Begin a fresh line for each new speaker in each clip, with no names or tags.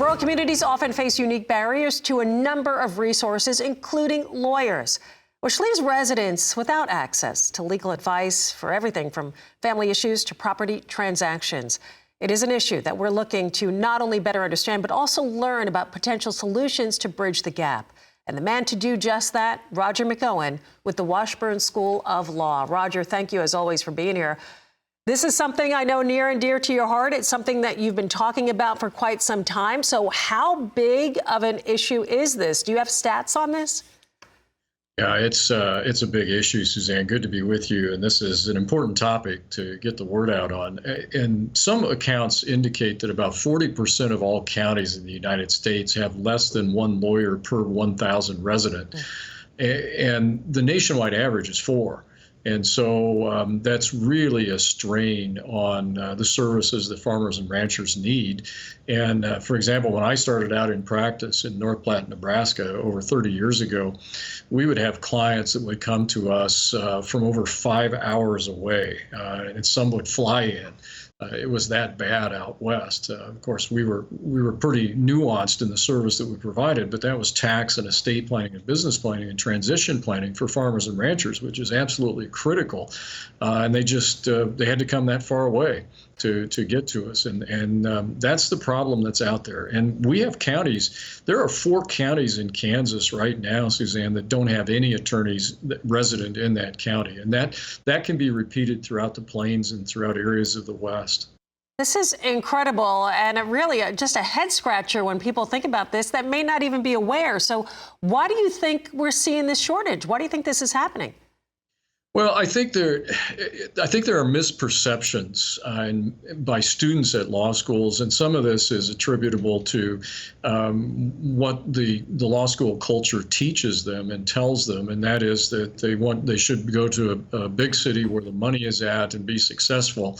Rural communities often face unique barriers to a number of resources, including lawyers, which leaves residents without access to legal advice for everything from family issues to property transactions. It is an issue that we're looking to not only better understand, but also learn about potential solutions to bridge the gap. And the man to do just that, Roger McEowen with the Washburn School of Law. Roger, thank you as always for being here. This is something I know near and dear to your heart. It's something that you've been talking about for quite some time. So how big of an issue is this? Do you have stats on this?
Yeah, it's a big issue, Suzanne. Good to be with you. And this is an important topic to get the word out on. And some accounts indicate that about 40% of all counties in the United States have less than one lawyer per 1,000 resident. And the nationwide average is 4. And so that's really a strain on the services that farmers and ranchers need. And for example, when I started out in practice in North Platte, Nebraska, over 30 years ago, we would have clients that would come to us from over 5 hours away, and some would fly in. It was that bad out west. Of course, we were pretty nuanced in the service that we provided, but that was tax and estate planning and business planning and transition planning for farmers and ranchers, which is absolutely critical. And they had to come that far away to get to us, and that's the problem that's out there. And we have counties. There are 4 counties in Kansas right now, Suzanne, that don't have any attorneys resident in that county, and that can be repeated throughout the plains and throughout areas of the West.
This is incredible, and really just a head scratcher when people think about this that may not even be aware. So why do you think we're seeing this shortage? Why do you think this is happening?
Well, I think there are misperceptions by students at law schools, and some of this is attributable to what the law school culture teaches them and tells them, and that is that they should go to a big city where the money is at and be successful.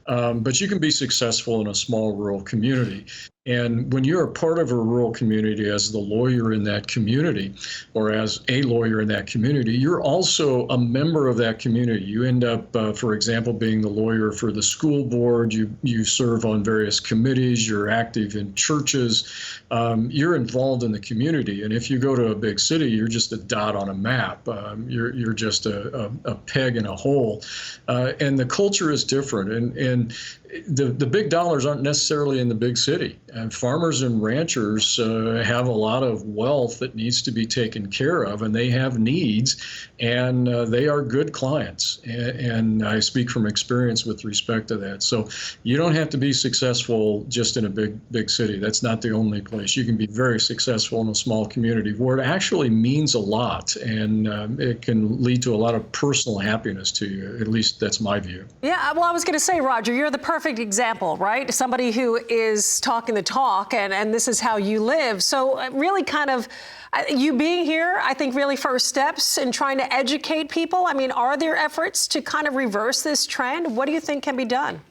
But you can be successful in a small rural community. And when you're a part of a rural community as the lawyer in that community, or as a lawyer in that community, you're also a member of that community. You end up, for example, being the lawyer for the school board. You serve on various committees. You're active in churches. You're involved in the community. And if you go to a big city, you're just a dot on a map. You're just a peg in a hole. And the culture is different. And the big dollars aren't necessarily in the big city. And farmers and ranchers have a lot of wealth that needs to be taken care of, and they have needs, and they are good clients. And I speak from experience with respect to that. So you don't have to be successful just in a big city. That's not the only place. You can be very successful in a small community where it actually means a lot, and it can lead to a lot of personal happiness to you. At least that's my view.
Yeah, well, I was going to say, Roger, you're the perfect example, right? Somebody who is talking the talk, and this is how you live. So really kind of you being here, I think really first steps in trying to educate people. I mean, are there efforts to kind of reverse this trend? What do you think can be done?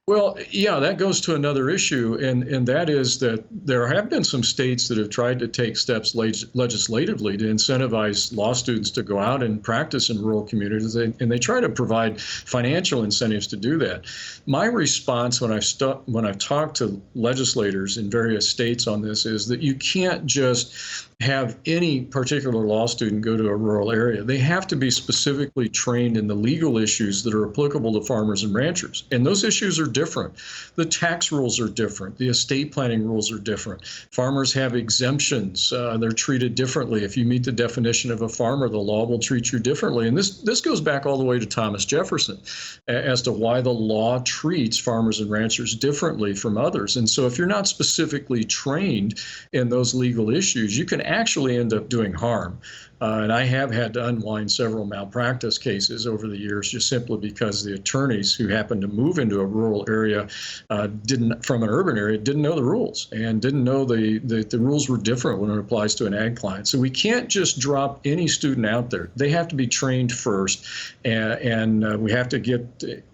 Well, yeah, that goes to another issue, and that is that there have been some states that have tried to take steps legislatively to incentivize law students to go out and practice in rural communities, and they try to provide financial incentives to do that. My response when I've talked to legislators in various states on this is that you can't just have any particular law student go to a rural area. They have to be specifically trained in the legal issues that are applicable to farmers and ranchers. And those issues are different. The tax rules are different. The estate planning rules are different. Farmers have exemptions. They're treated differently. If you meet the definition of a farmer, the law will treat you differently. And this goes back all the way to Thomas Jefferson as to why the law treats farmers and ranchers differently from others. And so if you're not specifically trained in those legal issues, you can actually end up doing harm. And I have had to unwind several malpractice cases over the years just simply because the attorneys who happened to move into a rural area from an urban area didn't know the rules and didn't know the rules were different when it applies to an ag client. So we can't just drop any student out there. They have to be trained first, and we have to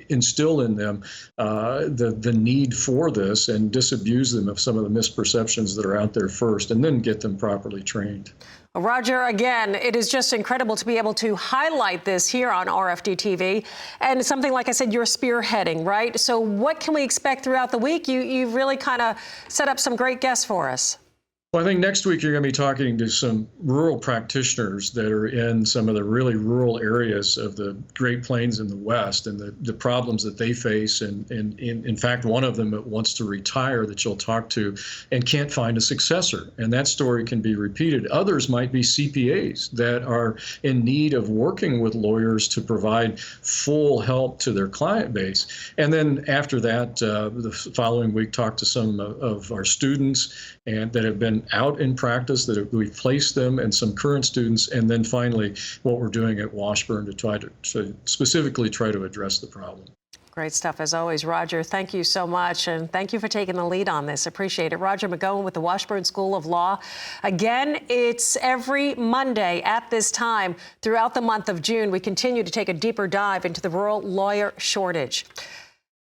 instill in them the need for this and disabuse them of some of the misperceptions that are out there first, and then get them properly trained.
Well, Roger, again, it is just incredible to be able to highlight this here on RFD-TV. And something, like I said, you're spearheading, right? So what can we expect throughout the week? You've really kind of set up some great guests for us.
Well, I think next week you're going to be talking to some rural practitioners that are in some of the really rural areas of the Great Plains in the West and the problems that they face. And in fact, one of them wants to retire that you'll talk to and can't find a successor. And that story can be repeated. Others might be CPAs that are in need of working with lawyers to provide full help to their client base. And then after that, the following week, talk to some of our students and that have been out in practice, that we've placed them, and some current students, and then finally what we're doing at Washburn to try to specifically try to address the problem.
Great stuff as always, Roger. Thank you so much, and thank you for taking the lead on this. Appreciate it. Roger McEowen with the Washburn School of Law. Again, it's every Monday at this time throughout the month of June. We continue to take a deeper dive into the rural lawyer shortage.